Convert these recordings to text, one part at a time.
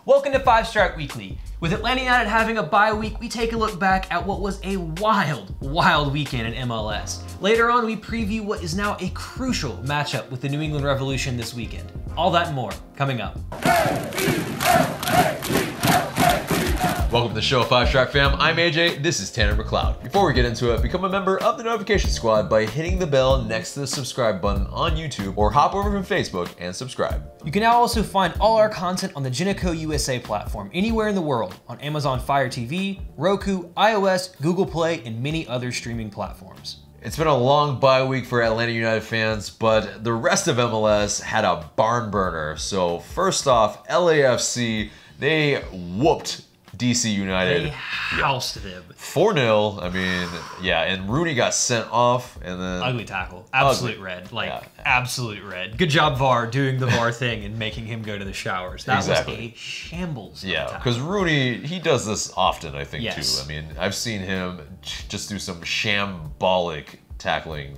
Welcome to 5 Strike Weekly. With Atlanta United having a bye week, we take a look back at what was a wild weekend in MLS. Later on, we preview what is now a crucial matchup with the New England Revolution this weekend. All that and more, coming up. Welcome to the show, 5 Strike fam. I'm AJ, this is Tanner McLeod. Before we get into it, become a member of the notification squad by hitting the bell next to the subscribe button on YouTube, or hop over from Facebook and subscribe. You can now also find all our content on the Geneco USA platform anywhere in the world on Amazon Fire TV, Roku, iOS, Google Play, and many other streaming platforms. It's been a long bye week for Atlanta United fans, but the rest of MLS had a barn burner. So first off, LAFC, they whooped DC United. They housed them. 4-0, I mean, yeah, and Rooney got sent off, and then... Ugly tackle. Absolute red. Absolute red. Good job, VAR, doing the VAR thing and making him go to the showers. That was a shambles. Yeah, because Rooney, he does this often, I think, too. I mean, I've seen him just do some shambolic tackling.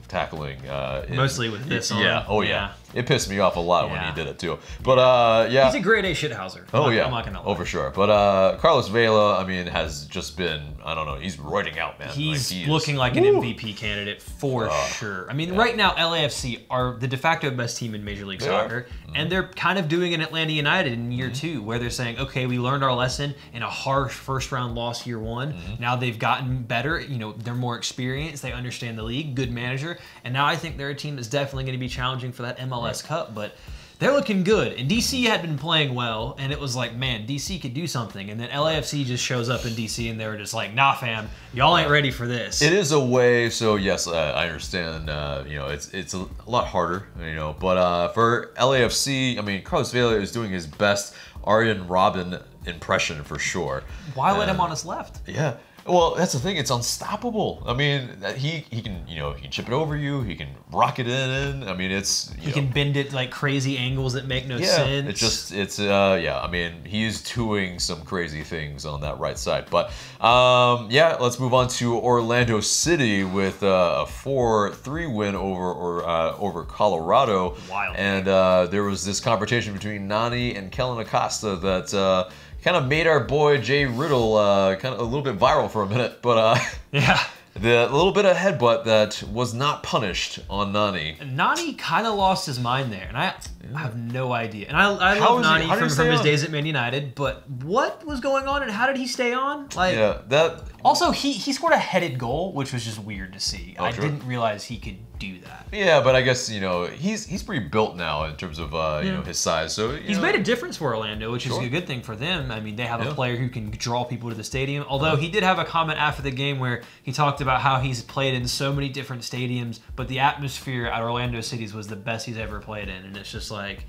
Mostly with this on. Yeah, yeah. It pissed me off a lot when he did it too. But yeah. He's a grade A shithouser. I'm not gonna lie. Oh, for sure. But Carlos Vela, I mean, has just been, I don't know, he's roiding out, man. He's looking like an MVP candidate for sure. I mean, right now, LAFC are the de facto best team in Major League Soccer. And they're kind of doing an Atlanta United in year 2, where they're saying, okay, we learned our lesson in a harsh first round loss year 1. Now they've gotten better. You know, they're more experienced. They understand the league, good manager. And now I think they're a team that's definitely going to be challenging for that MLS Cup, but they're looking good. And DC had been playing well, and it was like, man, DC could do something. And then LAFC just shows up in DC, and they were just like, nah, fam, y'all ain't ready for this. It is a way, so yes, I understand. You know, it's a lot harder, you know. But for LAFC, I mean, Carlos Vela is doing his best Arjen Robben impression for sure. Why let him on his left? Yeah. Well, that's the thing. It's unstoppable. I mean, he can, you know, he can chip it over you. He can rock it in. I mean, it's he can bend it like crazy angles that make no sense. Yeah. I mean, he's doing some crazy things on that right side. But yeah, let's move on to Orlando City with a 4-3 win over Colorado. Wild. And there was this confrontation between Nani and Kellen Acosta that. Kind of made our boy Jay Riddle kind of a little bit viral for a minute, but yeah, the little bit of headbutt that was not punished on Nani. Nani kind of lost his mind there, and I have no idea. And I love Nani from his days at Man United, but what was going on and how did he stay on? Like, yeah, that. Also, he scored a headed goal, which was just weird to see. I didn't realize he could do that. Yeah, but I guess, you know, he's pretty built now in terms of you know, his size. So he's made a difference for Orlando, which is a good thing for them. I mean, they have a player who can draw people to the stadium. Although he did have a comment after the game where he talked about how he's played in so many different stadiums, but the atmosphere at Orlando City's was the best he's ever played in, and it's just like,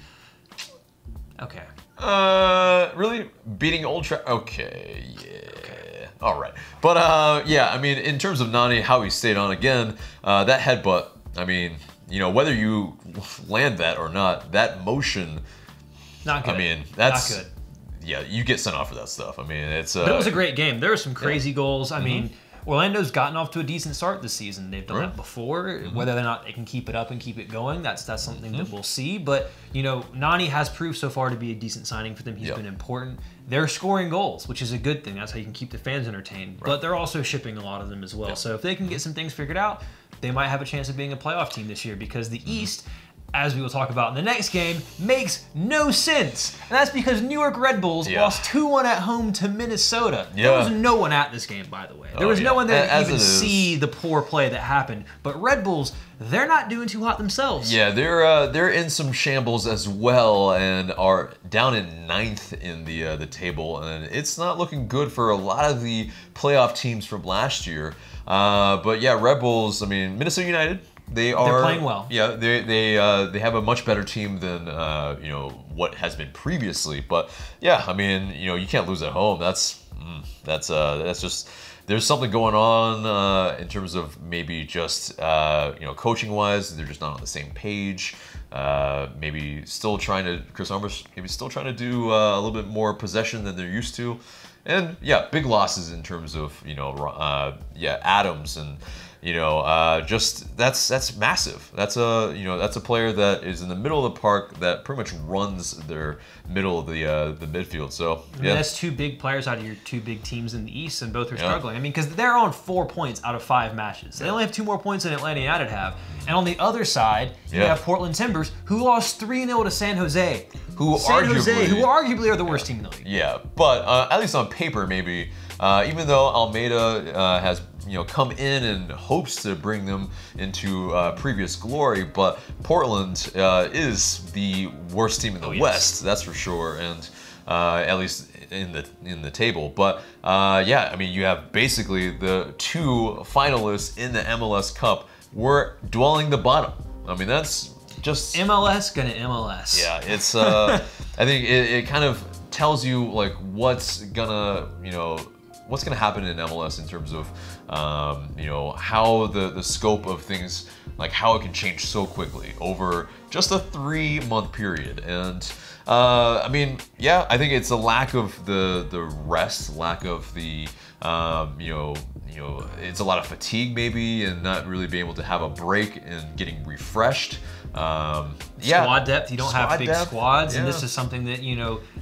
okay. Really? Beating Old Trafford? Okay, yeah. All right. But, yeah, I mean, in terms of Nani, how he stayed on again, that headbutt, I mean, you know, whether you land that or not, that motion... Not good. I mean, that's... Not good. Yeah, you get sent off for that stuff. I mean, it's... But it was a great game. There were some crazy goals. I mean... Orlando's gotten off to a decent start this season. They've done that before. Whether or not they can keep it up and keep it going, that's something that we'll see. But, you know, Nani has proved so far to be a decent signing for them. He's been important. They're scoring goals, which is a good thing. That's how you can keep the fans entertained. But they're also shipping a lot of them as well. So if they can get some things figured out, they might have a chance of being a playoff team this year, because the East, as we will talk about in the next game, makes no sense. And that's because New York Red Bulls lost 2-1 at home to Minnesota. There was no one at this game, by the way. There was no one there to even see the poor play that happened. But Red Bulls, they're not doing too hot themselves. Yeah, they're in some shambles as well, and are down in 9th in the table, and it's not looking good for a lot of the playoff teams from last year. But yeah, Red Bulls, I mean, Minnesota United, they're playing well. Yeah, they have a much better team than you know, what has been previously. But yeah, I mean, you know, you can't lose at home. That's just, there's something going on in terms of maybe just you know, coaching wise, they're just not on the same page. Maybe still trying to, Chris Armas maybe still trying to do a little bit more possession than they're used to. And yeah, big losses in terms of, you know, yeah, Adams and You know, just that's massive. That's a that's a player that is in the middle of the park that pretty much runs their middle of the midfield. So I mean, that's two big players out of your two big teams in the East, and both are struggling. I mean, because they're on 4 points out of 5 matches. They only have 2 more points than Atlanta United have. And on the other side, you have Portland Timbers, who lost 3-0 to San Jose. Who arguably are the worst team in the league. Yeah, but at least on paper, maybe, even though Almeida has come in and hopes to bring them into previous glory, but Portland is the worst team in the West, that's for sure, and at least in the table. But yeah, I mean, you have basically the 2 finalists in the MLS Cup were dwelling the bottom. I mean, that's just MLS gonna MLS. Yeah, it's I think it kind of tells you like what's gonna happen in MLS in terms of how the scope of things, like how it can change so quickly over just a 3-month period. And I mean, yeah, I think it's a lack of the rest, lack of the it's a lot of fatigue maybe, and not really being able to have a break and getting refreshed. Squad depth, you don't have big squads, and this is something that,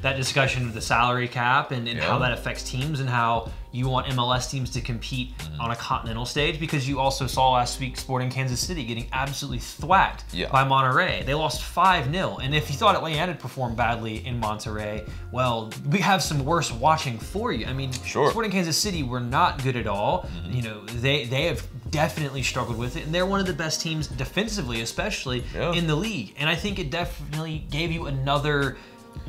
that discussion of the salary cap and how that affects teams, and how you want MLS teams to compete on a continental stage, because you also saw last week Sporting Kansas City getting absolutely thwacked by Monterrey. They lost 5-0, and if you thought Atlanta had performed badly in Monterrey, well, we have some worse watching for you. I mean, Sporting Kansas City were not good at all. They have definitely struggled with it, and they're one of the best teams defensively, especially in the league. And I think it definitely gave you another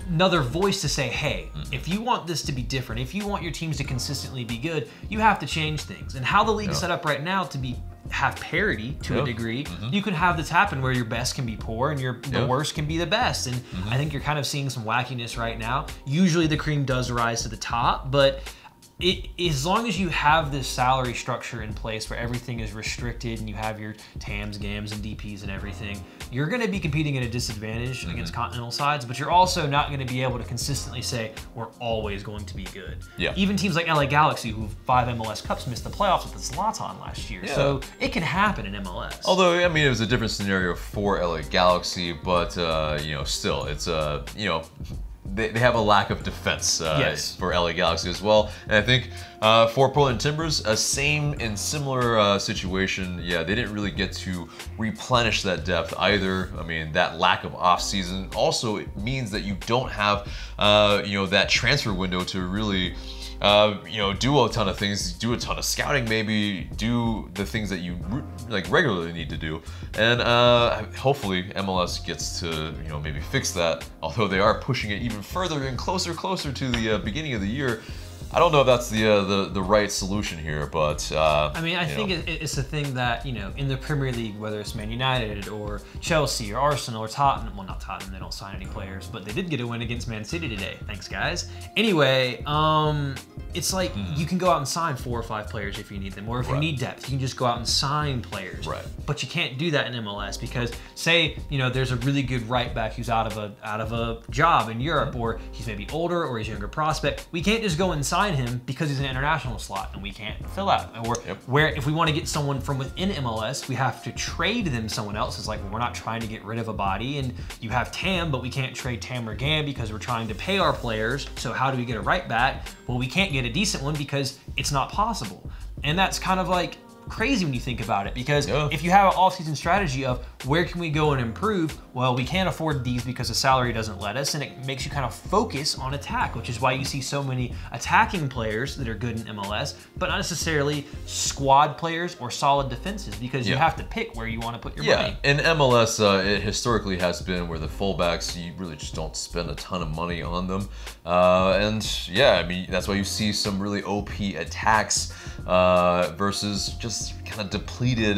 voice to say, hey, if you want this to be different, if you want your teams to consistently be good, you have to change things. And how the league is set up right now to have parity to a degree, you can have this happen where your best can be poor and the worst can be the best. And I think you're kind of seeing some wackiness right now. Usually the cream does rise to the top, but as long as you have this salary structure in place where everything is restricted and you have your TAMs, GAMs, and DPs and everything, you're going to be competing at a disadvantage against continental sides, but you're also not going to be able to consistently say, we're always going to be good. Even teams like LA Galaxy, who 5 MLS Cups, missed the playoffs with the Zlatan last year. So it can happen in MLS. Although, I mean, it was a different scenario for LA Galaxy, but, still, it's, they have a lack of defense for LA Galaxy as well. And I think for Portland Timbers, a same and similar situation. Yeah, they didn't really get to replenish that depth either. I mean, that lack of off-season also means that you don't have, that transfer window to really do a ton of things, do a ton of scouting, maybe do the things that you regularly need to do. And hopefully MLS gets to maybe fix that, although they are pushing it even further and closer to the beginning of the year. I don't know if that's the right solution here, but I mean, I think it's a thing that in the Premier League, whether it's Man United or Chelsea or Arsenal or Tottenham, well, not Tottenham, they don't sign any players, but they did get a win against Man City today. Thanks, guys. Anyway, it's like you can go out and sign 4 or 5 players if you need them, or if you need depth, you can just go out and sign players. But you can't do that in MLS because, say, there's a really good right back who's out of a job in Europe, or he's maybe older, or he's a younger prospect. We can't just go and sign him because he's an international slot and we can't fill out. Or where if we want to get someone from within MLS, we have to trade them someone else. It's like, well, we're not trying to get rid of a body, and you have TAM, but we can't trade TAM or GAM because we're trying to pay our players. So how do we get a right back? Well, we can't get a decent one because it's not possible. And that's kind of like crazy when you think about it, because if you have an off-season strategy of where can we go and improve, well, we can't afford these because the salary doesn't let us, and it makes you kind of focus on attack, which is why you see so many attacking players that are good in MLS, but not necessarily squad players or solid defenses, because you have to pick where you want to put your money. In MLS, it historically has been where the fullbacks, you really just don't spend a ton of money on them, and yeah, I mean, that's why you see some really OP attacks versus just kind of depleted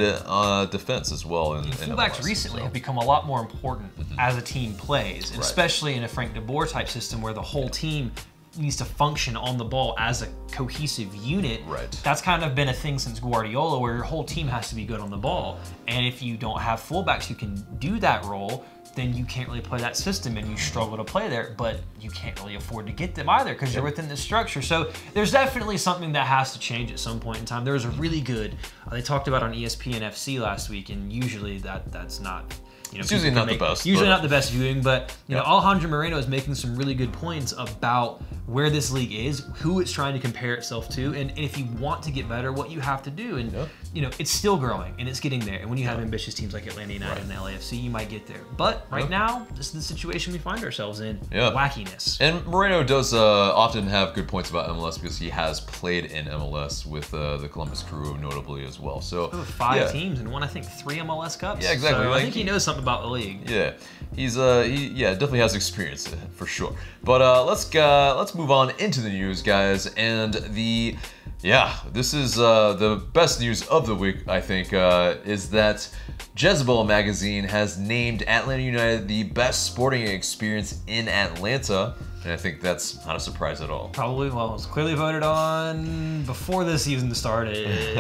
defense as well. In fullbacks MLS, recently have become a lot more important as a team plays, and especially in a Frank de Boer type system where the whole team needs to function on the ball as a cohesive unit. That's kind of been a thing since Guardiola, where your whole team has to be good on the ball. And if you don't have fullbacks who can do that role, then you can't really play that system and you struggle to play there, but you can't really afford to get them either because you're within the structure. So there's definitely something that has to change at some point in time. There was a really good, they talked about on ESPN FC last week, and usually that's not, it's usually not the best. Usually not the best viewing, but you know, Alejandro Moreno is making some really good points about where this league is, who it's trying to compare itself to, and if you want to get better, what you have to do. And you know, it's still growing and it's getting there. And when you have ambitious teams like Atlanta United and the LAFC, you might get there. But right now, this is the situation we find ourselves in. Wackiness. And Moreno does often have good points about MLS because he has played in MLS with the Columbus Crew, notably as well. So 5 teams and won, I think, 3 MLS Cups. Yeah, exactly. So like, I think he knows something about the league. Yeah, he definitely has experience for sure. But let's move on into the news, guys. And this is the best news of the week, I think, is that Jezebel magazine has named Atlanta United the best sporting experience in Atlanta. And I think that's not a surprise at all. Probably, well, it was clearly voted on before the season started.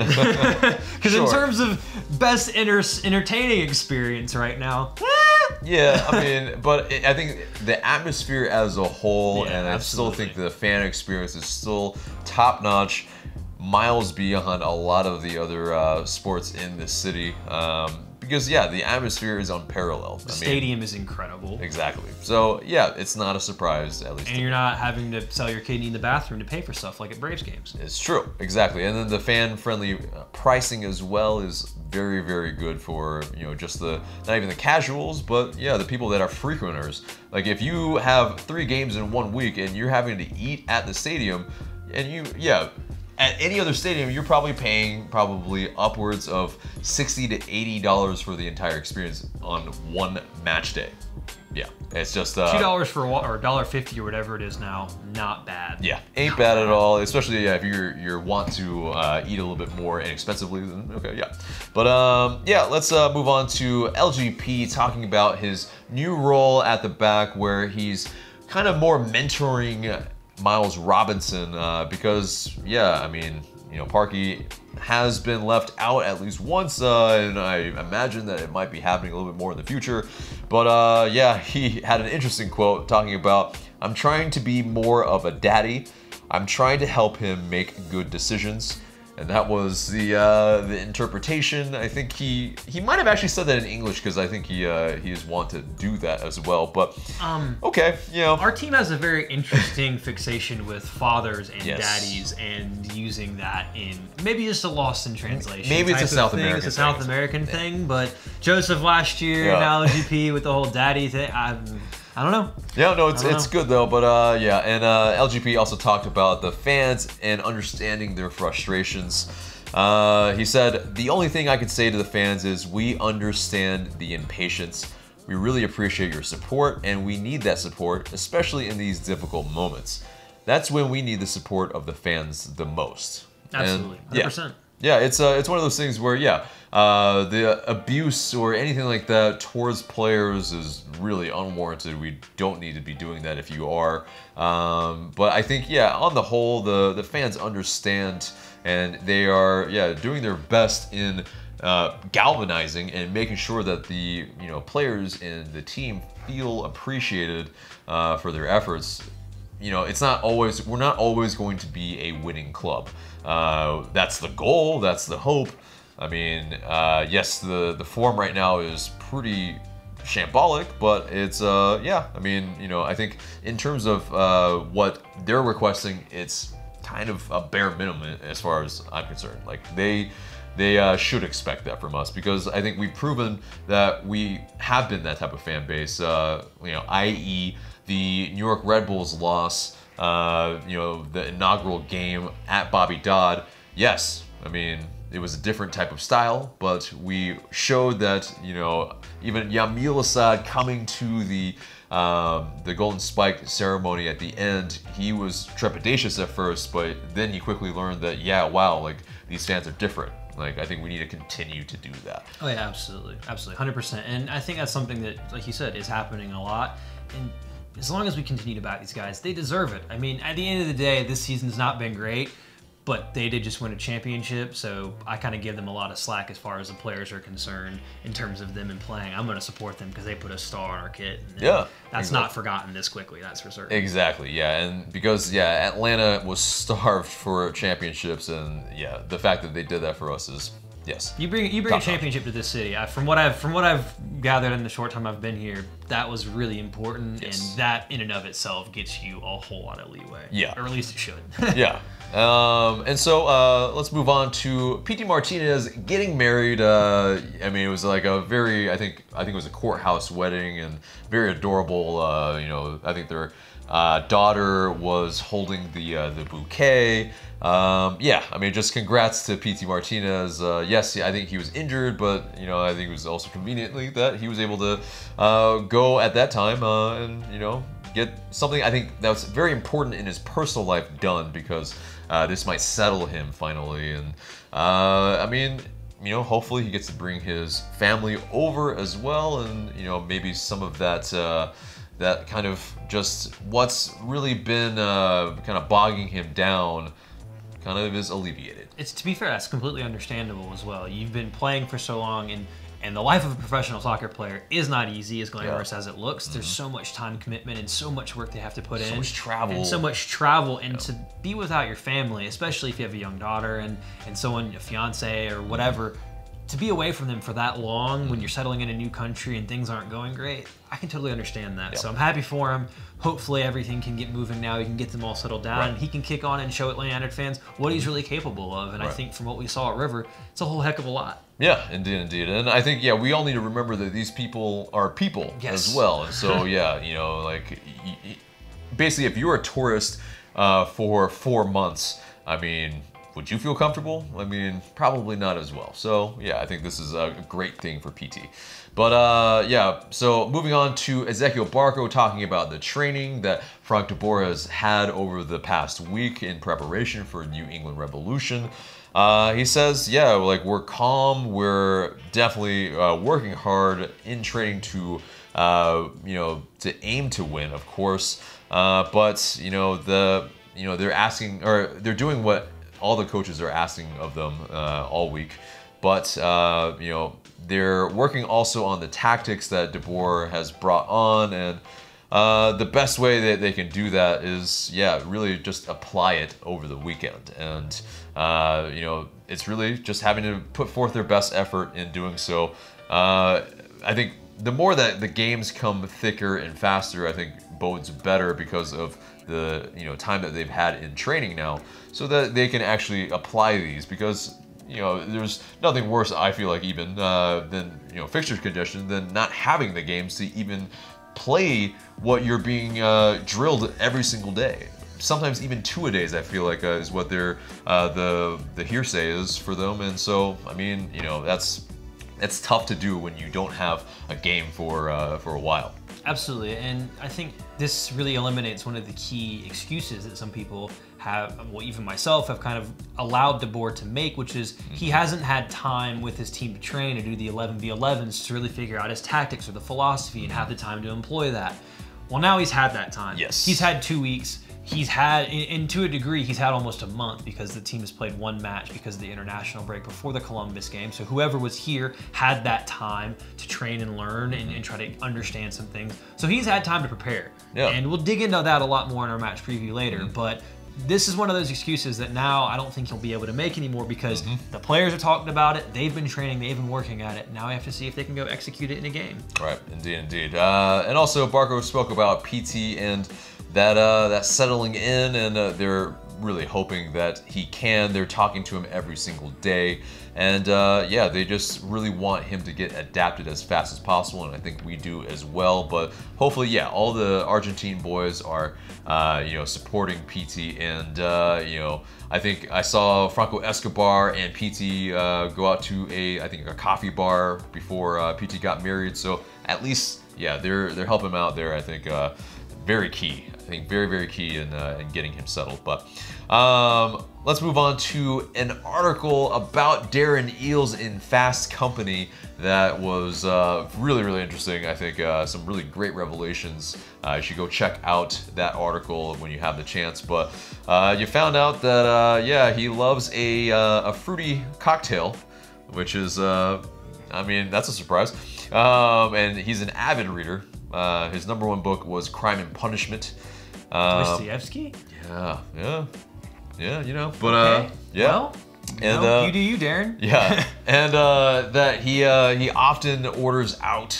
Because in terms of best entertaining experience right now, yeah, I mean, but I think the atmosphere as a whole, and I still think the fan experience is still top-notch, miles beyond a lot of the other sports in this city. Because, the atmosphere is unparalleled. The stadium is incredible. Exactly. So, it's not a surprise, at least. And you're not having to sell your kidney in the bathroom to pay for stuff like at Braves games. It's true. Exactly. And then the fan-friendly pricing as well is very, very good for, just not even the casuals, but, the people that are frequenters. Like, if you have 3 games in 1 week and you're having to eat at the stadium, and at any other stadium, you're probably paying upwards of $60 to $80 for the entire experience on one match day. Yeah, it's just $2 for or $1.50 or whatever it is now. Not bad. Yeah, ain't bad at all. Especially if you're want to eat a little bit more inexpensively. Then okay, But let's move on to LGP talking about his new role at the back, where he's kind of more mentoring Miles Robinson, because Parky has been left out at least once, and I imagine that it might be happening a little bit more in the future. But he had an interesting quote talking about, "I'm trying to be more of a daddy. I'm trying to help him make good decisions." And that was the interpretation. I think he might have actually said that in English, because I think he is want to do that as well. But okay, our team has a very interesting fixation with fathers and daddies, and using that in maybe just a lost in translation. Maybe it's a South American thing. It's a South American thing, but Joseph last year, now LGP with the whole daddy thing. I don't know. Yeah, no, it's good though, but and LGP also talked about the fans and understanding their frustrations. He said, "The only thing I could say to the fans is we understand the impatience. We really appreciate your support, and we need that support, especially in these difficult moments. That's when we need the support of the fans the most." Absolutely, 100%. Yeah, it's one of those things where the abuse or anything like that towards players is really unwarranted. We don't need to be doing that if you are. But I think on the whole, the fans understand, and they are doing their best in galvanizing and making sure that the players and the team feel appreciated for their efforts. It's not always, we're not always going to be a winning club. That's the goal, that's the hope. I mean, yes, the form right now is pretty shambolic, but it's, I think in terms of what they're requesting, it's kind of a bare minimum as far as I'm concerned. Like, they should expect that from us, because I think we've proven that we have been that type of fan base, i.e. the New York Red Bulls loss, the inaugural game at Bobby Dodd. Yes, I mean, it was a different type of style, but we showed that, even Yamil Assad coming to the Golden Spike ceremony at the end, he was trepidatious at first, but then he quickly learned that, wow, like, these fans are different. Like, I think we need to continue to do that. Oh yeah, absolutely, 100%. And I think that's something that, like you said, is happening a lot. And as long as we continue to back these guys, they deserve it. I mean, at the end of the day, this season's not been great, but they did just win a championship, so I kind of give them a lot of slack as far as the players are concerned in terms of them and playing. I'm going to support them because they put a star on our kit. And that's not forgotten this quickly, that's for certain. Exactly, yeah, and because, yeah, Atlanta was starved for championships, and, yeah, the fact that they did that for us is... Yes. You bring a championship to this city. From what I've gathered in the short time I've been here, that was really important, and that in and of itself gets you a whole lot of leeway. Yeah. Or at least it should. Yeah. And so let's move on to Pity Martinez getting married. I mean, it was like a very, I think it was a courthouse wedding, and very adorable. You know, I think their daughter was holding the bouquet. Yeah, I mean, just congrats to Pity Martinez. Yes, I think he was injured, but, you know, I think it was also conveniently that he was able to go at that time and, you know, get something I think that was very important in his personal life done, because this might settle him finally. And I mean, you know, hopefully he gets to bring his family over as well, and, you know, maybe some of that that kind of just what's really been kind of bogging him down kind of is alleviated. It's, to be fair, that's completely understandable as well. You've been playing for so long, and the life of a professional soccer player is not easy, as glamorous as it looks. There's so much time commitment and so much work they have to put in. So much travel. And so much travel, and to be without your family, especially if you have a young daughter and someone, a fiance or whatever, to be away from them for that long when you're settling in a new country and things aren't going great, I can totally understand that. So I'm happy for him. Hopefully everything can get moving now. He can get them all settled down. And he can kick on and show Atlanta United fans what he's really capable of. And I think from what we saw at River, it's a whole heck of a lot. Yeah, indeed. And I think, we all need to remember that these people are people as well. And so, you know, like, basically, if you're a tourist for 4 months, I mean, would you feel comfortable? I mean, probably not as well. So, yeah, I think this is a great thing for PT. But, yeah, so moving on to Ezequiel Barco talking about the training that Frank de Boer has had over the past week in preparation for New England Revolution. He says, yeah, like, we're calm. We're definitely working hard in training to, you know, to aim to win, of course. But, you know, they're asking, or they're doing what all the coaches are asking of them all week. But, you know, they're working also on the tactics that de Boer has brought on. And the best way that they can do that is, really just apply it over the weekend. And, you know, it's really just having to put forth their best effort in doing so. I think the more that the games come thicker and faster, I think bodes better because of the, you know, time that they've had in training now, so that they can actually apply these. Because, you know, there's nothing worse, I feel like, even than, you know, fixture congestion, than not having the games to even play what you're being drilled every single day. Sometimes even 2-a-days, I feel like, is what their the hearsay is for them. And so, I mean, you know, that's tough to do when you don't have a game for a while. Absolutely, and I think this really eliminates one of the key excuses that some people have, well, even myself, have kind of allowed de Boer to make, which is he hasn't had time with his team to train and do the 11v11s to really figure out his tactics or the philosophy and have the time to employ that. Well, now he's had that time. Yes. He's had 2 weeks. He's had, and to a degree, he's had almost a month, because the team has played 1 match because of the international break before the Columbus game. So whoever was here had that time to train and learn and try to understand some things. So he's had time to prepare. Yeah. And we'll dig into that a lot more in our match preview later. But this is one of those excuses that now I don't think he'll be able to make anymore, because the players are talking about it, they've been training, they've been working at it. Now we have to see if they can go execute it in a game. Right, indeed. And also, Barco spoke about PT and that settling in, and they're really hoping that he can. They're talking to him every single day, and they just really want him to get adapted as fast as possible, and I think we do as well. But hopefully, all the Argentine boys are you know, supporting PT, and you know, I think I saw Franco Escobar and PT go out to I think a coffee bar before PT got married. So at least they're helping him out there. I think very key think very, very key in getting him settled. But let's move on to an article about Darren Eales in Fast Company that was really, really interesting. I think some really great revelations. You should go check out that article when you have the chance. But you found out that, yeah, he loves a fruity cocktail, which is, I mean, that's a surprise. And he's an avid reader. His #1 book was Crime and Punishment. Dostoevsky? Yeah, you know, but okay. yeah. Well, and you do you, Darren. Yeah, and that he often orders out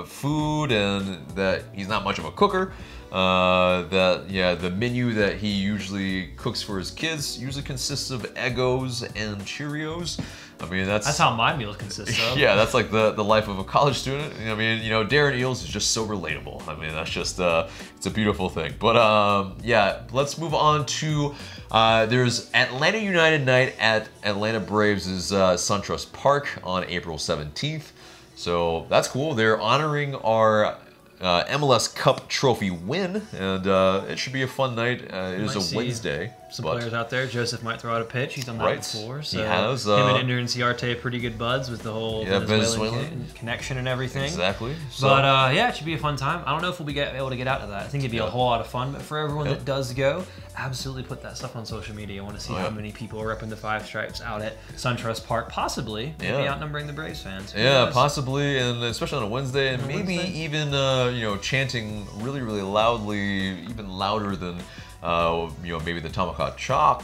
food, and that he's not much of a cooker. That the menu that he usually cooks for his kids usually consists of Eggos and Cheerios. I mean, that's how my meals consist of. Yeah, that's like the life of a college student. I mean, you know, Darren Eales is just so relatable. I mean, that's just it's a beautiful thing. But yeah, let's move on to there's Atlanta United night at Atlanta Braves' SunTrust Park on April 17th. So that's cool. They're honoring our MLS Cup trophy win, and it should be a fun night. It is a Wednesday. Some players out there. Joseph might throw out a pitch. He's done that before. So he has. Him and Ender and Ciarte are pretty good buds with the whole Venezuelan connection and everything. Exactly. So, but yeah, it should be a fun time. I don't know if we'll be able to get out of that. I think it'd be a whole lot of fun. But for everyone that does go, absolutely put that stuff on social media. I want to see how many people are repping the Five Stripes out at SunTrust Park. Possibly, maybe outnumbering the Braves fans. Yeah, possibly, and especially on a Wednesday, and maybe even you know, chanting really, really loudly, even louder than you know, maybe the tomahawk chop.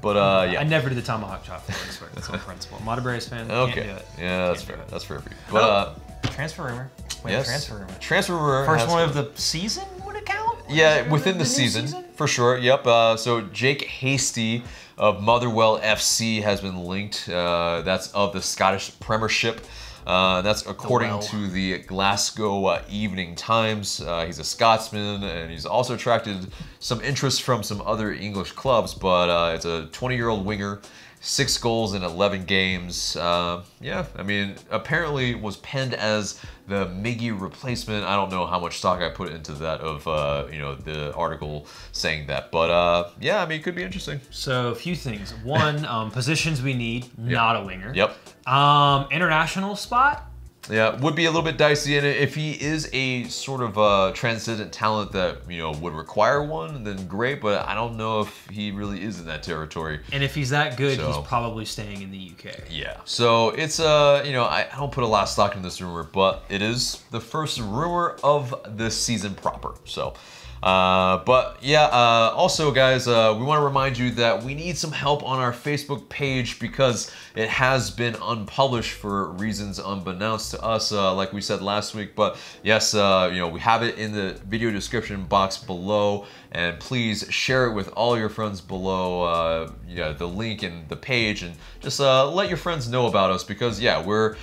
But yeah, I never did the tomahawk chop. That's on principle. I'm not a Braves fan. Okay, can't do it. Yeah, that's fair. That's fair for you. But transfer rumor. Wait, yes, transfer rumor. Transfer rumor. First one of the season would it count? Yeah, within the season for sure. Yep. So Jake Hasty of Motherwell FC has been linked. That's of the Scottish Premiership. That's according to the Glasgow Evening Times. He's a Scotsman, and he's also attracted some interest from some other English clubs, but it's a 20-year-old winger, 6 goals in 11 games. Yeah, I mean, apparently was penned as the Miggy replacement. I don't know how much stock I put into that of, you know, the article saying that. But, yeah, I mean, it could be interesting. So, a few things. One, positions we need, not a winger. Yep. International spot? Yeah, would be a little bit dicey, and if he is a sort of transcendent talent that, you know, would require one, then great, but I don't know if he really is in that territory. And if he's that good, he's probably staying in the UK. Yeah. So it's, you know, I don't put a lot of stock in this rumor, but it is the first rumor of this season proper. So, but yeah, also guys, we want to remind you that we need some help on our Facebook page because it has been unpublished for reasons unbeknownst to us, like we said last week. But yes, you know, we have it in the video description box below, and please share it with all your friends below, yeah, the link and the page, and just let your friends know about us because yeah, we're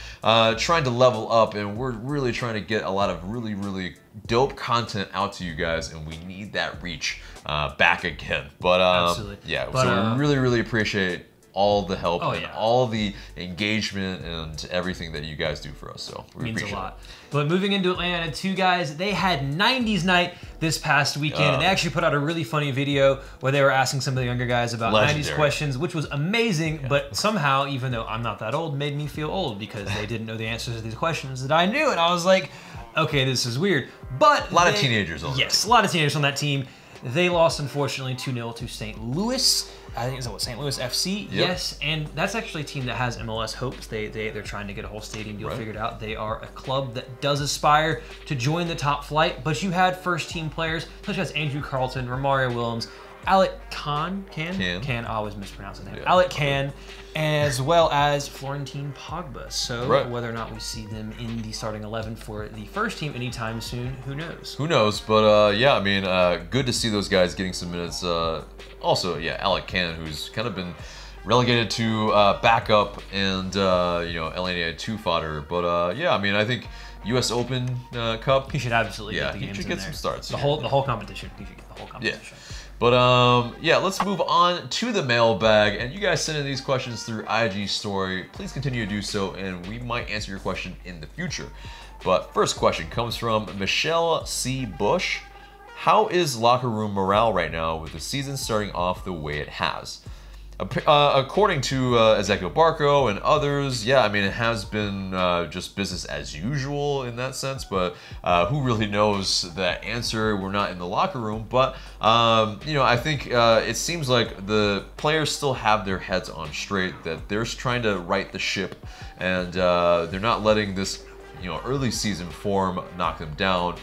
trying to level up, and we're really trying to get a lot of really, really dope content out to you guys, and we need that reach back again. But yeah, so we really, really appreciate all the help and all the engagement and everything that you guys do for us. So we means appreciate a lot. it. But moving into Atlanta, two guys, they had 90s night this past weekend, and they actually put out a really funny video where they were asking some of the younger guys about 90s questions, which was amazing, but somehow, even though I'm not that old, made me feel old because they didn't know the answers to these questions that I knew, and I was like, okay, this is weird. But a lot of teenagers on a lot of teenagers on that team. They lost, unfortunately, 2-0 to St. Louis. I think it's what, St. Louis FC. Yep. Yes, and that's actually a team that has MLS hopes. They're trying to get a whole stadium deal figured out. They are a club that does aspire to join the top flight. But you had first-team players such as Andrew Carlton, Romario Williams, Alec Can, I always mispronounce his name. Yeah. Alec Can, as well as Florentine Pogba. So whether or not we see them in the starting 11 for the first team anytime soon, who knows? Who knows? But yeah, I mean, good to see those guys getting some minutes. Also, yeah, Alec Can, who's kind of been relegated to backup and you know, LA 2 fodder. But yeah, I mean, I think U.S. Open Cup. He should absolutely get the games he should get some starts. The whole competition. He should get the whole competition. Yeah. But yeah, let's move on to the mailbag. And you guys send in these questions through IG story. Please continue to do so, and we might answer your question in the future. But first question comes from Michelle C. Bush. how is locker room morale right now with the season starting off the way it has? According to Ezequiel Barco and others, yeah, I mean, it has been just business as usual in that sense, but who really knows that answer? We're not in the locker room, but, you know, I think it seems like the players still have their heads on straight, that they're trying to right the ship, and they're not letting this, you know, early season form knock them down.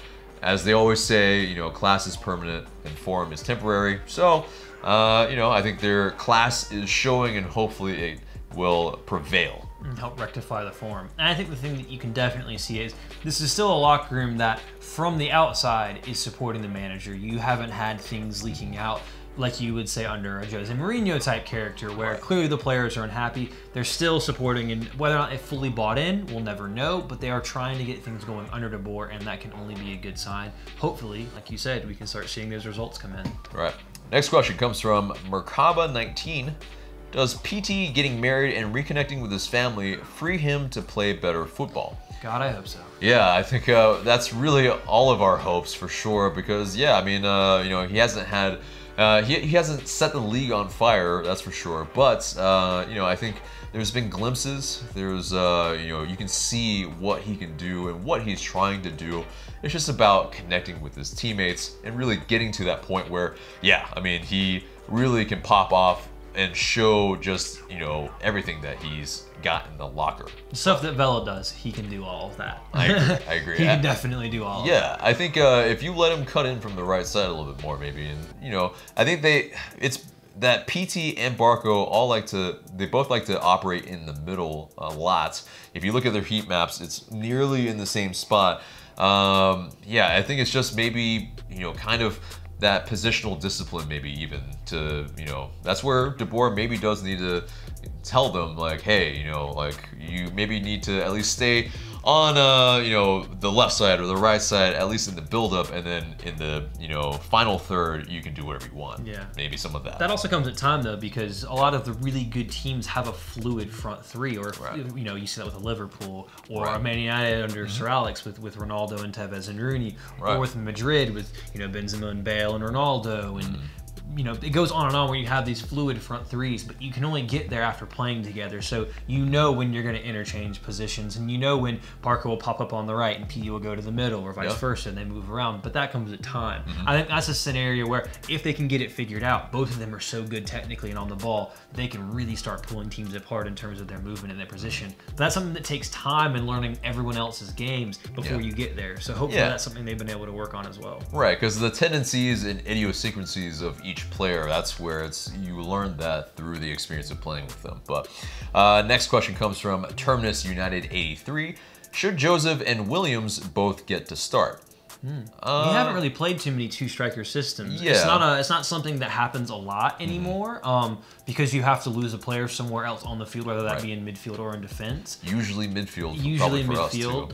As they always say, you know, class is permanent and form is temporary. So, you know, I think their class is showing, and hopefully it will prevail. And help rectify the form. And I think the thing that you can definitely see is this is still a locker room that from the outside is supporting the manager. You haven't had things leaking out like you would say under a Jose Mourinho type character, where clearly the players are unhappy. They're still supporting, and whether or not they fully bought in, we'll never know, but they are trying to get things going under the board, and that can only be a good sign. Hopefully, like you said, we can start seeing those results come in. Right. Next question comes from Merkaba19. Does PT getting married and reconnecting with his family free him to play better football? God, I hope so. Yeah, I think that's really all of our hopes for sure, because, yeah, I mean, you know, he hasn't had... he hasn't set the league on fire, that's for sure. But, you know, I think there's been glimpses. There's, you know, you can see what he can do and what he's trying to do. It's just about connecting with his teammates and really getting to that point where, yeah, I mean, he really can pop off and show just, you know, everything that he's got in the locker. The stuff that Vela does, he can do all of that. I agree. I agree. He can definitely do all of that. Yeah, I think if you let him cut in from the right side a little bit more, maybe, and, you know, I think it's that PT and Barco they both like to operate in the middle a lot. If you look at their heat maps, it's nearly in the same spot. Yeah, I think it's just maybe, you know, kind of that positional discipline, maybe even to, you know, that's where De Boer maybe does need to tell them, like, hey, you know, like, you maybe need to at least stay on, you know, the left side or the right side, at least in the build-up, and then in the, you know, final third, you can do whatever you want. Yeah. Maybe some of that. That also comes at time, though, because a lot of the really good teams have a fluid front three, or, you know, you see that with a Liverpool, or a Man United under Sir Alex with Ronaldo and Tevez and Rooney, or with Madrid with, you know, Benzema and Bale and Ronaldo, and you know, it goes on and on where you have these fluid front threes, but you can only get there after playing together. So you know when you're going to interchange positions, and you know when Parker will pop up on the right and PD will go to the middle, or vice versa, and they move around. But that comes at time. I think that's a scenario where if they can get it figured out, both of them are so good technically and on the ball, they can really start pulling teams apart in terms of their movement and their position. But that's something that takes time and learning everyone else's games before you get there. So hopefully that's something they've been able to work on as well. Right, because the tendencies and idiosyncrasies of each player, that's where you learn that through the experience of playing with them. But next question comes from Terminus United 83. Should Joseph and Williams both get to start? We haven't really played too many two-striker systems. It's not something that happens a lot anymore, because you have to lose a player somewhere else on the field, whether that be in midfield or in defense. Usually midfield. Usually midfield.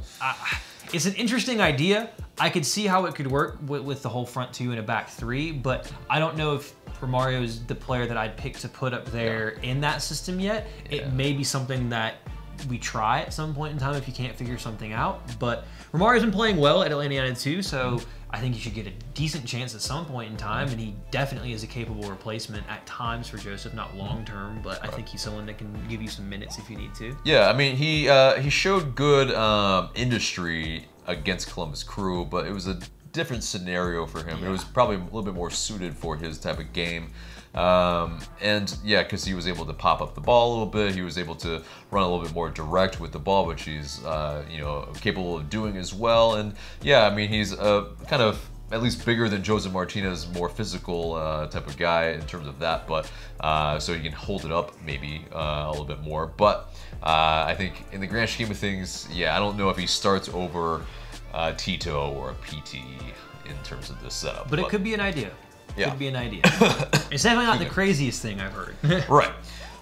It's an interesting idea. I could see how it could work with the whole front two and a back three, but I don't know if Romario is the player that I'd pick to put up there in that system yet. It may be something that we try at some point in time if you can't figure something out. But Romario's been playing well at Atlanta United too, so I think he should get a decent chance at some point in time, and he definitely is a capable replacement at times for Joseph, not long term, but I think he's someone that can give you some minutes if you need to. Yeah, I mean, he showed good industry against Columbus Crew, but it was a different scenario for him. It was probably a little bit more suited for his type of game. And yeah, because he was able to pop up the ball a little bit, he was able to run a little bit more direct with the ball, which he's you know, capable of doing as well. And yeah, I mean, he's kind of at least bigger than Jose Martinez, more physical type of guy in terms of that, but so he can hold it up maybe a little bit more. But I think in the grand scheme of things, yeah, I don't know if he starts over Tito or PT in terms of this setup. But it could be an idea. Yeah. Could be an idea. It's definitely not the craziest thing I've heard. Right.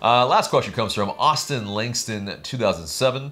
Last question comes from Austin Langston 2007.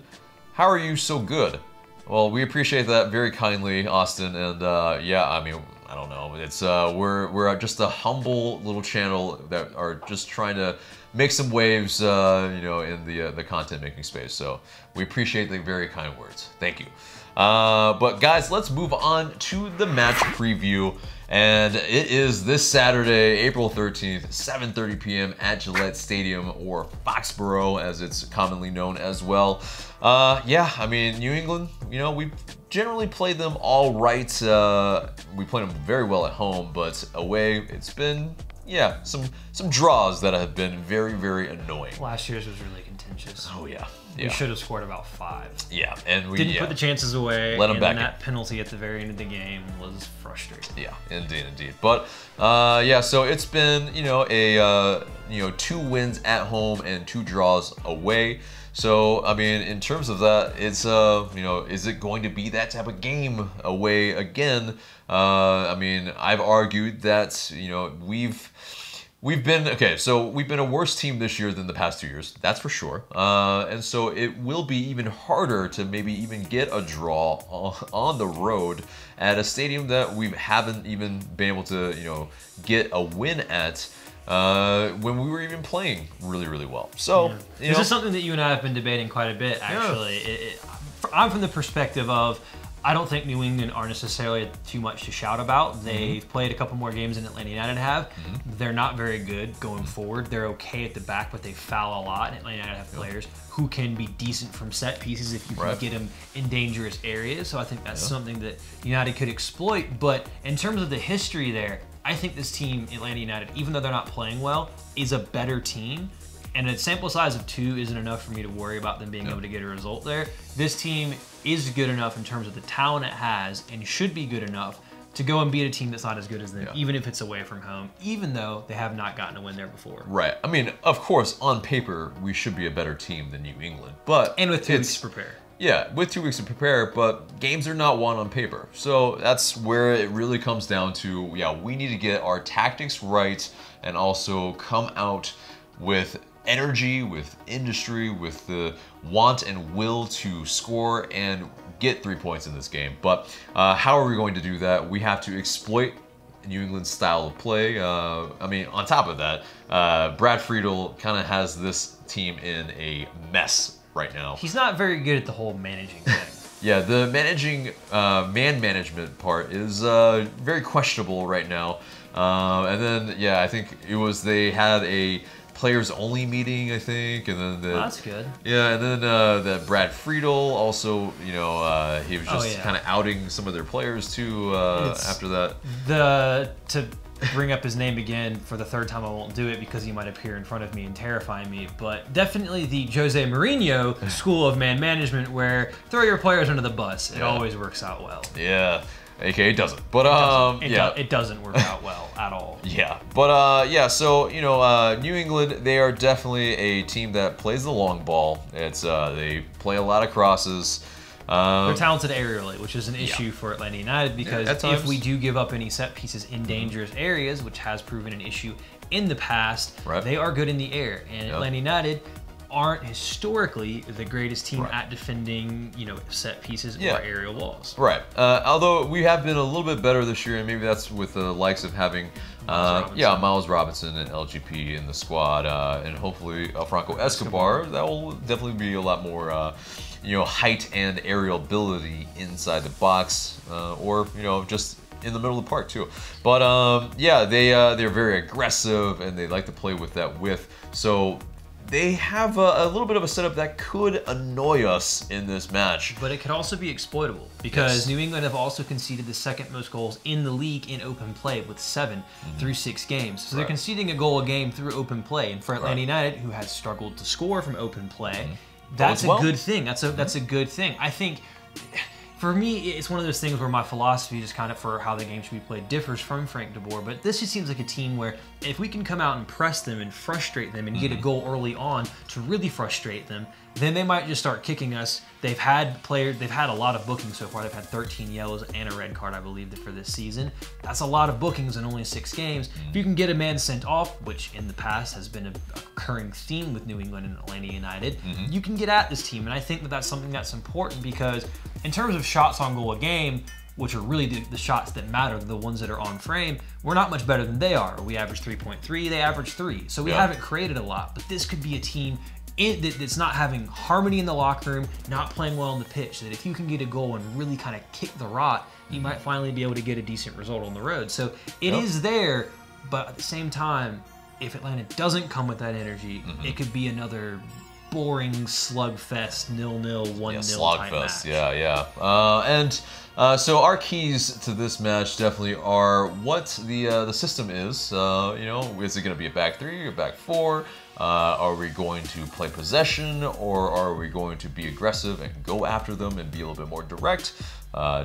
How are you so good? Well, we appreciate that very kindly, Austin. And yeah, I mean, I don't know. It's we're just a humble little channel that are just trying to make some waves, you know, in the content making space. So we appreciate the very kind words. Thank you. But guys, let's move on to the match preview. And it is this Saturday, April 13th, 7:30 p.m. at Gillette Stadium, or Foxborough as it's commonly known as well. Yeah, I mean, New England, you know, we've generally played them all right. We played them very well at home, but away, it's been, yeah, some draws that have been very, very annoying. Last year's was really contentious. Oh, yeah. We should have scored about 5. Yeah, and we didn't put the chances away. Let them back and that penalty at the very end of the game was frustrating. Yeah, indeed. But yeah, so it's been, you know, a 2 wins at home and 2 draws away. So I mean, in terms of that, it's you know, is it going to be that type of game away again? I mean, I've argued that, you know, we've been, okay, so we've been a worse team this year than the past 2 years, that's for sure. And so it will be even harder to maybe even get a draw on the road at a stadium that we haven't even been able to, you know, get a win at when we were even playing really, really well. So, this is something that you and I have been debating quite a bit, actually. Yeah. I'm from the perspective of, I don't think New England are necessarily too much to shout about. They've played a couple more games than Atlanta United have. They're not very good going forward. They're okay at the back, but they foul a lot. And Atlanta United have players who can be decent from set pieces if you can get them in dangerous areas. So I think that's something that United could exploit. But in terms of the history there, I think this team, Atlanta United, even though they're not playing well, is a better team. And a sample size of 2 isn't enough for me to worry about them being able to get a result there. This team is good enough in terms of the talent it has, and should be good enough to go and beat a team that's not as good as them, even if it's away from home, even though they have not gotten a win there before. Right. I mean, of course, on paper, we should be a better team than New England, but and with 2 weeks to prepare. Yeah, with 2 weeks to prepare, but games are not won on paper. So that's where it really comes down to, yeah, we need to get our tactics right and also come out with energy, with industry, with the want and will to score and get 3 points in this game. But how are we going to do that? We have to exploit New England's style of play. I mean, on top of that, Brad Friedel kind of has this team in a mess right now. He's not very good at the whole managing thing. Yeah, the managing, man management part is very questionable right now. And then, yeah, I think it was, they had a players only meeting, I think, and then that's good. Yeah, and then that Brad Friedel also, you know, he was just kind of outing some of their players too after that. To bring up his name again for the 3rd time, I won't do it because he might appear in front of me and terrify me, but definitely the Jose Mourinho school of man management, where throw your players under the bus. It always works out well. Yeah. Okay, it doesn't. But it doesn't work out well at all. Yeah, but yeah. So you know, New England, they are definitely a team that plays the long ball. It's they play a lot of crosses. They're talented aerially, which is an issue for Atlanta United, because if we do give up any set pieces in dangerous areas, which has proven an issue in the past, they are good in the air, and Atlanta United aren't historically the greatest team at defending, you know, set pieces or aerial walls. Right. Although we have been a little bit better this year, and maybe that's with the likes of having, Miles Robinson and LGP in the squad, and hopefully Franco Escobar. That will definitely be a lot more, you know, height and aerial ability inside the box, or, you know, just in the middle of the park too. But yeah, they're very aggressive and they like to play with that width. So they have a little bit of a setup that could annoy us in this match. But it could also be exploitable, because New England have also conceded the 2nd most goals in the league in open play, with 7 through 6 games. So they're conceding a goal a game through open play. And for Atlanta United, who has struggled to score from open play, that's a good thing. That's a good thing. I think, for me, it's one of those things where my philosophy just kind of for how the game should be played differs from Frank de Boer, but this just seems like a team where if we can come out and press them and frustrate them and get a goal early on to really frustrate them, then they might just start kicking us. They've had a lot of bookings so far. They've had 13 yellows and a red card, I believe, for this season. That's a lot of bookings in only 6 games. If you can get a man sent off, which in the past has been a recurring theme with New England and Atlanta United, you can get at this team. And I think that that's something that's important, because in terms of shots on goal a game, which are really the shots that matter, the ones that are on frame, we're not much better than they are. We average 3.3, they average 3. So we haven't created a lot, but this could be a team that's not having harmony in the locker room, not playing well on the pitch, that if you can get a goal and really kind of kick the rot, you might finally be able to get a decent result on the road. So it is there, but at the same time, if Atlanta doesn't come with that energy, it could be another boring slugfest, 0-0, 1-0 type match. So our keys to this match definitely are what the system is. You know, is it going to be a back three or back four? Are we going to play possession, or are we going to be aggressive and go after them and be a little bit more direct,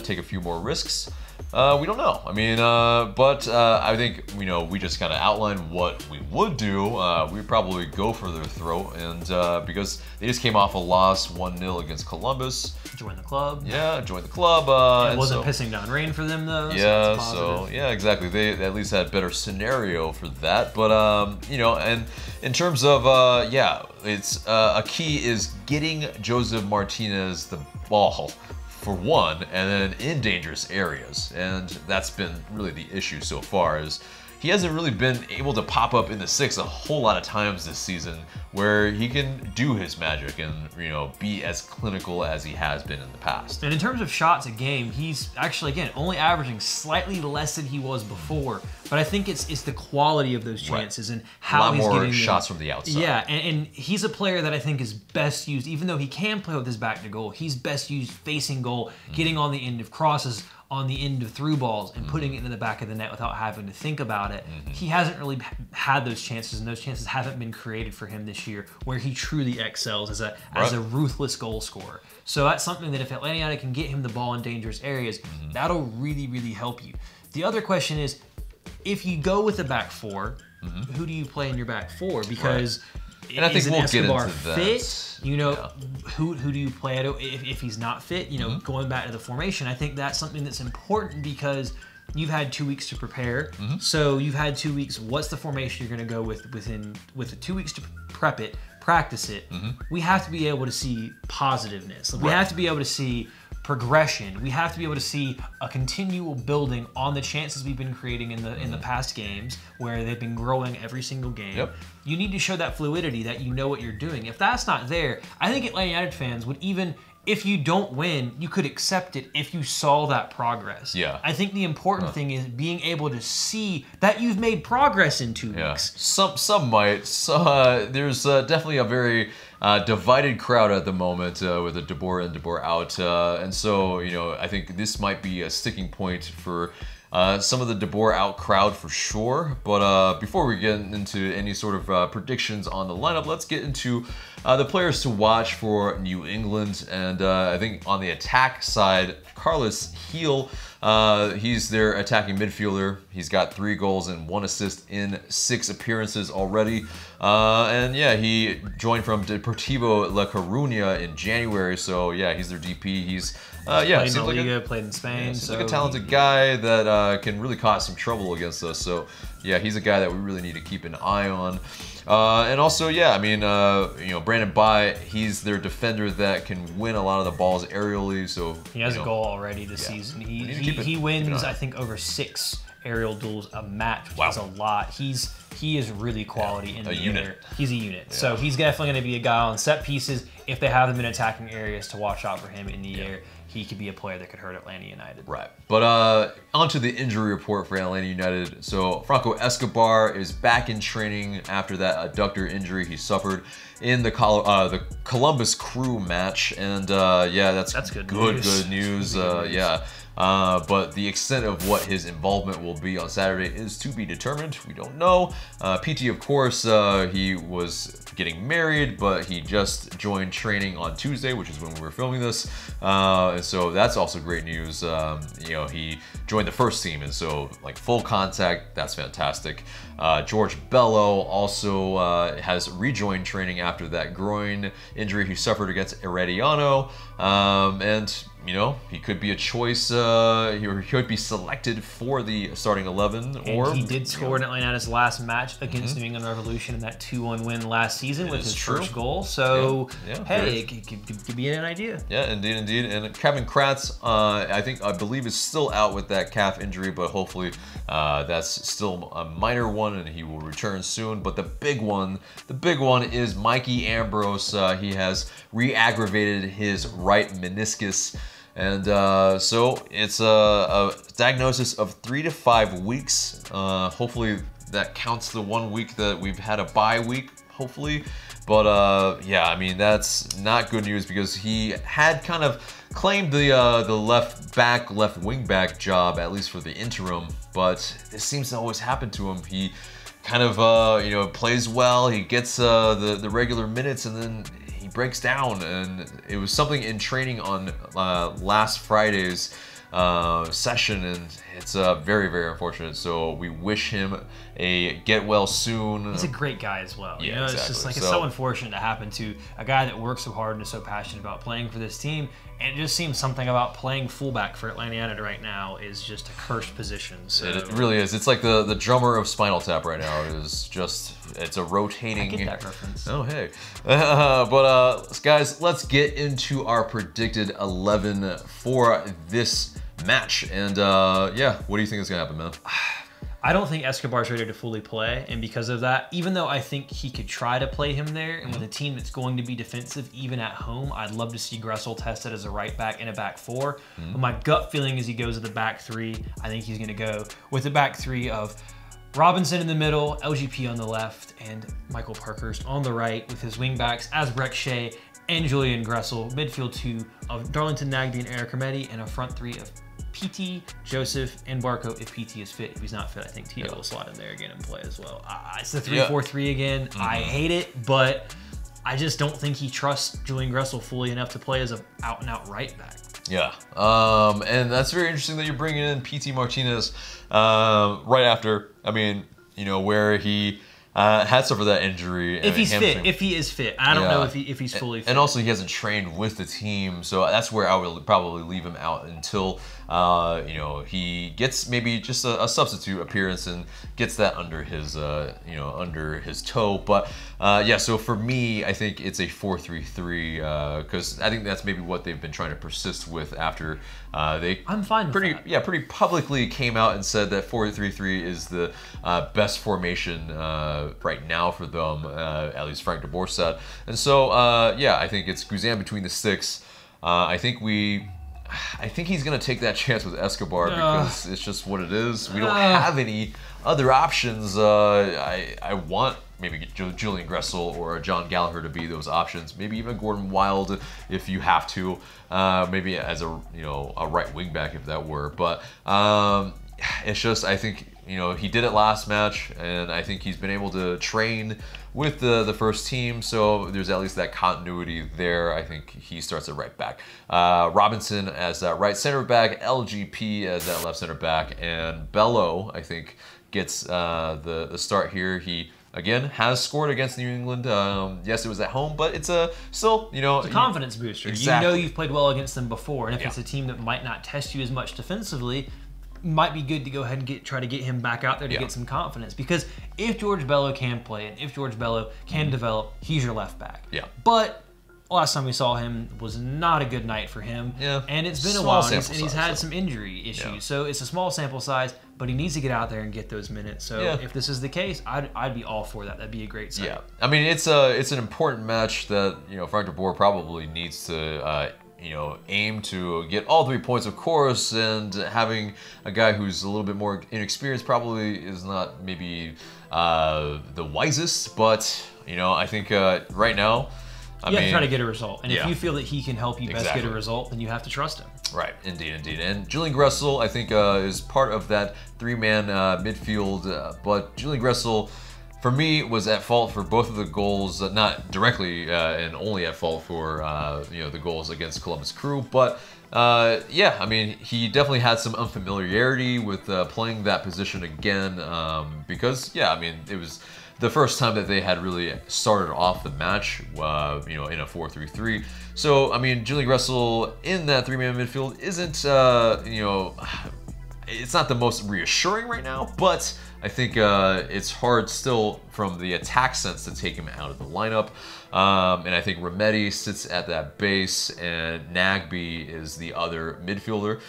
take a few more risks? We don't know. I mean, but I think, you know, we just kind of outlined what we would do. We'd probably go for their throat, and because they just came off a loss 1-0 against Columbus. Join the club. Yeah, join the club. It wasn't pissing down rain for them though. Yeah, so yeah, exactly. They at least had a better scenario for that. But you know, and in terms of yeah, it's a key is getting Joseph Martinez the ball for one, and then in dangerous areas, and that's been really the issue so far. Is he hasn't really been able to pop up in the six a whole lot of times this season where he can do his magic and, you know, be as clinical as he has been in the past. And in terms of shots a game, he's actually, again, only averaging slightly less than he was before. But I think it's the quality of those chances and how he's getting shots from the outside. Yeah, and he's a player that I think is best used, even though he can play with his back to goal, he's best used facing goal, getting on the end of crosses, on the end of through balls, and putting it into the back of the net without having to think about it. He hasn't really had those chances, and those chances haven't been created for him this year, where he truly excels as a ruthless goal scorer. So that's something that if Atlanta United can get him the ball in dangerous areas, that'll really, really help you. The other question is, if you go with a back four, who do you play in your back four? Because and I think we'll get into that. Fit? You know, who do you play at if he's not fit? You know, going back to the formation, I think that's something that's important because you've had 2 weeks to prepare. So you've had 2 weeks. What's the formation you're going to go with with the 2 weeks to prep it, practice it? We have to be able to see positiveness. We have to be able to see progression. We have to be able to see a continual building on the chances we've been creating in the past games, where they've been growing every single game. You need to show that fluidity, that you know what you're doing. If that's not there, I think Atlanta United fans would, even if you don't win, you could accept it if you saw that progress. I think the important thing is being able to see that you've made progress in 2 weeks. Some might. There's definitely a very divided crowd at the moment with the De Boer in, De Boer out, and so, you know, I think this might be a sticking point for some of the De Boer out crowd for sure. But before we get into any sort of predictions on the lineup, let's get into the players to watch for New England. And I think on the attack side, Carlos Heel, he's their attacking midfielder. He's got 3 goals and 1 assist in 6 appearances already. And yeah, he joined from Deportivo La Coruña in January. So yeah, he's their DP. He's played in La Liga, played in Spain. He's like a talented guy that can really cause some trouble against us. So yeah, he's a guy that we really need to keep an eye on. And also, yeah, I mean, you know, Brandon Bai, he's their defender that can win a lot of the balls aerially. So he has a goal already this season. He wins, I think, over 6 aerial duels a match, which is a lot. He is really quality in the air. He's a unit. So he's definitely going to be a guy on set pieces. If they have them in attacking areas, to watch out for him in the air. He could be a player that could hurt Atlanta United. Right. But onto the injury report for Atlanta United. So Franco Escobar is back in training after that adductor injury he suffered in the Columbus Crew match. And yeah, that's good news. Yeah. But the extent of what his involvement will be on Saturday is to be determined. We don't know. Pity, of course, he was getting married, but he just joined training on Tuesday, which is when we were filming this. And so that's also great news. You know, he joined the first team, and so like full contact, that's fantastic. George Bello also has rejoined training after that groin injury he suffered against Herediano. And you know, he could be a choice. He could be selected for the starting 11. And he did score in Atlanta's last match against New England Revolution in that 2-1 win last season with his first goal. So, hey, it could be an idea. Yeah, indeed. And Kevin Kratz, I believe is still out with that calf injury, but hopefully that's still a minor one and he will return soon. But the big one is Mikey Ambrose. He has re-aggravated his right meniscus. And so it's a diagnosis of 3 to 5 weeks. Hopefully that counts the 1 week that we've had a bye week, hopefully. But yeah, I mean, that's not good news because he had kind of claimed the left wing back job, at least for the interim. But this seems to always happen to him. He kind of, you know, plays well. He gets the regular minutes and then he breaks down, and it was something in training on last Friday's session, and it's very, very unfortunate. So we wish him a get well soon. He's a great guy as well. Yeah, you know, exactly. It's just like it's so unfortunate to happen to a guy that works so hard and is so passionate about playing for this team. And it just seems something about playing fullback for Atlanta United right now is just a cursed position. So it really is. It's like the drummer of Spinal Tap right now is just, it's a rotating. I get that reference. Oh, hey. But guys, let's get into our predicted 11 for this match. And yeah, what do you think is gonna happen, man? I don't think Escobar's ready to fully play, and because of that, even though I think he could try to play him there, and with a team that's going to be defensive even at home, I'd love to see Gressel tested as a right back in a back four. But my gut feeling is he goes to the back three. I think he's gonna go with the back three of Robinson in the middle, LGP on the left, and Michael Parkhurst on the right with his wing backs as Breck Shea and Julian Gressel. Midfield two of Darlington Nagby and Eric Hermeti, and a front three of Pity, Joseph, and Barco if Pity is fit. If he's not fit, I think Tito will slide in there again and play as well. It's the 3-4-3 again. I hate it, but I just don't think he trusts Julian Gressel fully enough to play as an out-and-out right back. Yeah, and that's very interesting that you're bringing in Pity Martinez right after, I mean, you know, where he had suffered that injury. If he's fit, if he is fit. I don't know if he's fully fit. And also he hasn't trained with the team, so that's where I would probably leave him out until you know, he gets maybe just a substitute appearance and gets that under his you know, under his toe. But yeah, so for me, I think it's a 4-3-3 because I think that's maybe what they've been trying to persist with after they pretty publicly came out and said that 4-3-3 is the best formation right now for them, at least Frank de Boer said. And so yeah, I think it's Guzan between the sticks. I think he's going to take that chance with Escobar because it's just what it is. We don't have any other options. I want maybe Julian Gressel or John Gallagher to be those options. Maybe even Gordon Wild if you have to. Maybe as a, you know, a right wing back if that were. But it's just, I think, you know, he did it last match, and I think he's been able to train with the first team, so there's at least that continuity there. I think he starts at right back. Robinson as that right center back, LGP as that left center back, and Bello, I think, gets the start here. He, again, has scored against New England. Yes, it was at home, but it's still, you know, it's a confidence booster. Exactly. You know you've played well against them before, and if it's a team that might not test you as much defensively, might be good to go ahead and try to get him back out there to get some confidence. Because if George Bello can play and if George Bello can develop, he's your left back. Yeah. But last time we saw him was not a good night for him. Yeah. And it's been a while, and he's had some injury issues. Yeah. So it's a small sample size, but he needs to get out there and get those minutes. So if this is the case, I'd be all for that. That'd be a great sight. Yeah. I mean, it's an important match that, you know, Frank de Boer probably needs to you know, aim to get all 3 points, of course, and having a guy who's a little bit more inexperienced probably is not maybe the wisest, but, you know, I think right now, you have to try to get a result. And if you feel that he can help you best get a result, then you have to trust him. Right, indeed. And Julian Gressel, I think, is part of that three-man midfield, but Julian Gressel, for me, was at fault for both of the goals, not directly and only at fault for you know, the goals against Columbus Crew, but yeah, I mean, he definitely had some unfamiliarity with playing that position again because, yeah, I mean, it was the first time that they had really started off the match, you know, in a 4-3-3. So, I mean, Julian Gressel in that three-man midfield isn't, you know, it's not the most reassuring right now, but I think it's hard still from the attack sense to take him out of the lineup. And I think Remedi sits at that base, and Nagbe is the other midfielder.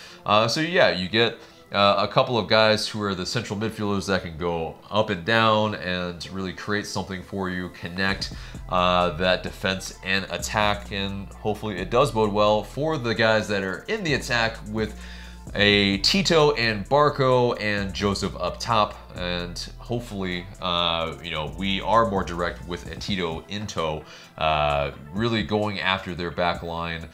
So yeah, you get a couple of guys who are the central midfielders that can go up and down and really create something for you, connect that defense and attack, and hopefully it does bode well for the guys that are in the attack with a Tito and Barco and Joseph up top, and hopefully, you know, we are more direct with a Tito in tow, really going after their back line.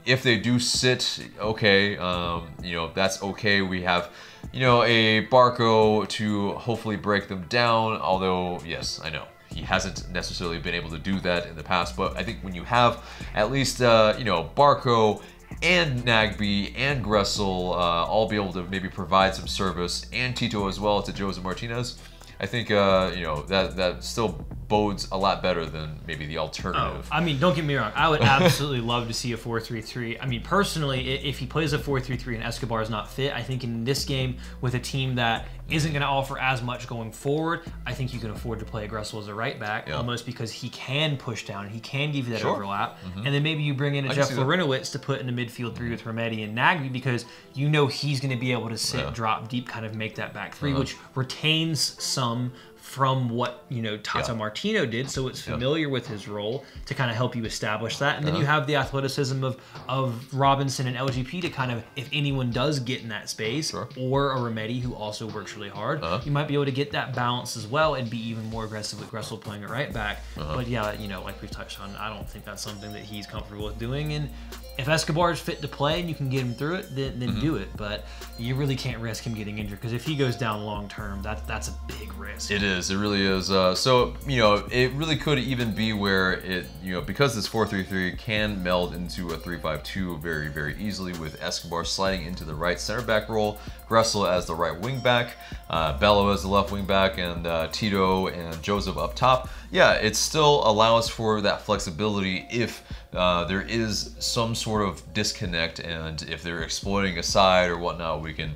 If they do sit, okay, you know, that's okay. We have, you know, a Barco to hopefully break them down, although, yes, I know, he hasn't necessarily been able to do that in the past, but I think when you have at least, you know, Barco and Nagbe and Gressel all be able to maybe provide some service, and Tito as well to Jose Martinez, I think you know, that still bodes a lot better than maybe the alternative. Oh, I mean, don't get me wrong. I would absolutely love to see a 4-3-3. I mean, personally, if he plays a 4-3-3 and Escobar is not fit, I think in this game with a team that isn't going to offer as much going forward, I think you can afford to play Gressel as a right back, almost because he can push down, he can give you that overlap, and then maybe you bring in a Jeff Larinowitz to put in the midfield three with Remedi and Nagbe, because you know he's going to be able to sit, drop deep, kind of make that back three, which retains some from what, you know, Tata Martino did, so it's familiar with his role to kind of help you establish that. And then you have the athleticism of Robinson and LGP to kind of, if anyone does get in that space, or a Remedi who also works really hard, you might be able to get that balance as well and be even more aggressive with Gressel playing a right back. But yeah, you know, like we've touched on, I don't think that's something that he's comfortable with doing. And if Escobar is fit to play and you can get him through it, then do it. But you really can't risk him getting injured, because if he goes down long term, that's a big risk. It is. It really is. So, you know, it really could even be where it, you know, because this 4-3-3 can meld into a 3-5-2 very, very easily, with Escobar sliding into the right center back role, Gressel as the right wing back, Bello as the left wing back, and Tito and Joseph up top. Yeah, it still allows for that flexibility if there is some sort of disconnect, and if they're exploiting a side or whatnot, we can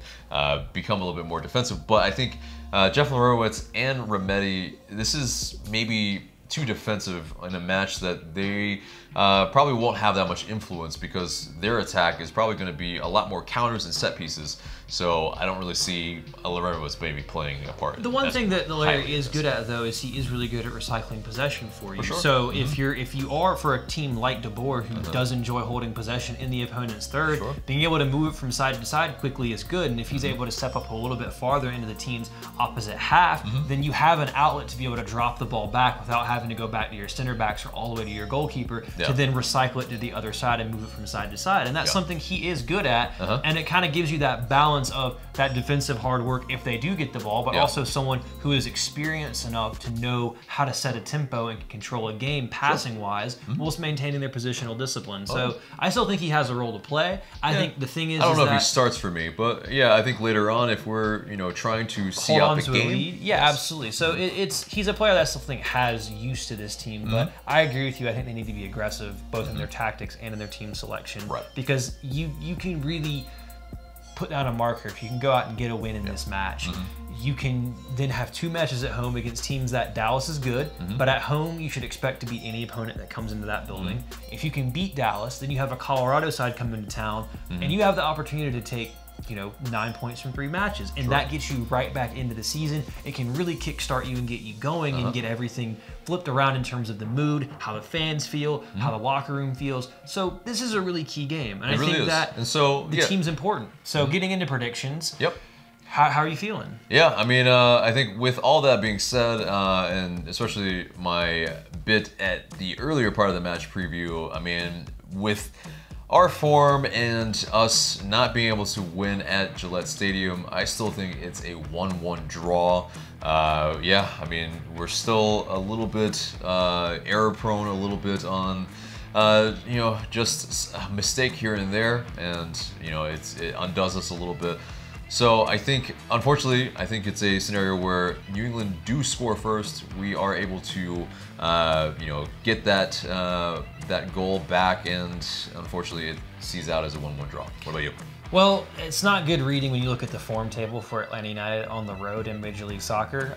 become a little bit more defensive. But I think Jeff Larinowitz and Remedi, this is maybe too defensive in a match that they probably won't have that much influence, because their attack is probably going to be a lot more counters and set pieces. So I don't really see Larinowitz maybe playing a part. The one thing that Larry is good at, though, is he is really good at recycling possession for you. So if you are for a team like De Boer, who does enjoy holding possession in the opponent's third, being able to move it from side to side quickly is good. And if he's able to step up a little bit farther into the team's opposite half, then you have an outlet to be able to drop the ball back without having to go back to your center backs or all the way to your goalkeeper to then recycle it to the other side and move it from side to side. And that's something he is good at, and it kind of gives you that balance of that defensive hard work if they do get the ball, but also someone who is experienced enough to know how to set a tempo and control a game passing wise, whilst maintaining their positional discipline. So I still think he has a role to play. I think the thing is, I don't know if he starts for me, but yeah, I think later on, if we're, you know, trying to see out the game, absolutely. So he's a player that I still think has use to this team, but I agree with you. I think they need to be aggressive both in their tactics and in their team selection, because you can really put down a marker. If you can go out and get a win in this match, you can then have two matches at home against teams that Dallas is good, but at home you should expect to beat any opponent that comes into that building. If you can beat Dallas, then you have a Colorado side come into town, and you have the opportunity to take, you know, 9 points from 3 matches, and that gets you right back into the season. It can really kickstart you and get you going and get everything flipped around in terms of the mood, how the fans feel, how the locker room feels. So this is a really key game, and I think that the team's important. So getting into predictions. How are you feeling? Yeah, I mean, I think with all that being said, and especially my bit at the earlier part of the match preview, I mean, with our form and us not being able to win at Gillette Stadium, I still think it's a 1-1 draw. Yeah, I mean, we're still a little bit error prone, a little bit on, you know, just a mistake here and there, and, you know, it undoes us a little bit. So I think, unfortunately, it's a scenario where New England do score first. We are able to, you know, get that that goal back, and unfortunately, it sees out as a 1-1 draw. What about you? Well, it's not good reading when you look at the form table for Atlanta United on the road in Major League Soccer.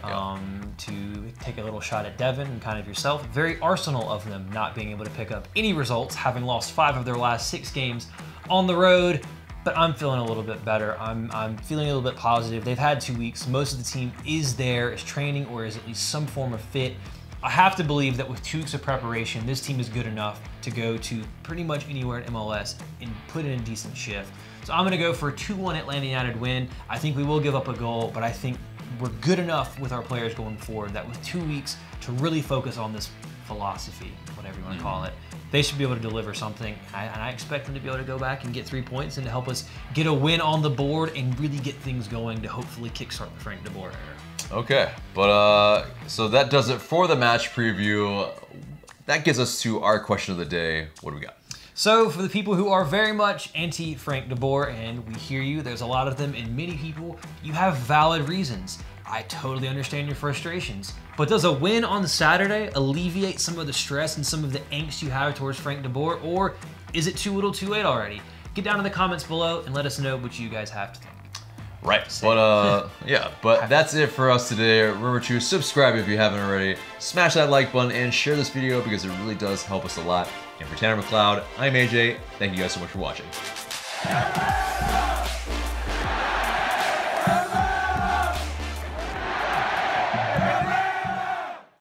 To take a little shot at Devin and kind of yourself. Very Arsenal of them not being able to pick up any results, having lost 5 of their last 6 games on the road. But I'm feeling a little bit better. I'm feeling a little bit positive. They've had 2 weeks. Most of the team is there, is training, or is at least some form of fit. I have to believe that with 2 weeks of preparation, this team is good enough to go to pretty much anywhere in MLS and put in a decent shift. So I'm going to go for a 2-1 Atlanta United win. I think we will give up a goal, but I think we're good enough with our players going forward that with 2 weeks to really focus on this philosophy, whatever you want to call it, they should be able to deliver something. And I expect them to be able to go back and get 3 points and to help us get a win on the board and really get things going to hopefully kickstart the Frank de Boer era. Okay, but so that does it for the match preview. That gets us to our question of the day. What do we got? So for the people who are very much anti-Frank de Boer, and we hear you, there's a lot of them, and many people, you have valid reasons. I totally understand your frustrations. But does a win on Saturday alleviate some of the stress and some of the angst you have towards Frank de Boer, or is it too little too late already? Get down in the comments below and let us know what you guys have to think. Right, but yeah, but that's it for us today. Remember to subscribe if you haven't already, smash that like button, and share this video because it really does help us a lot. And for Tanner McLeod, I'm AJ. Thank you guys so much for watching.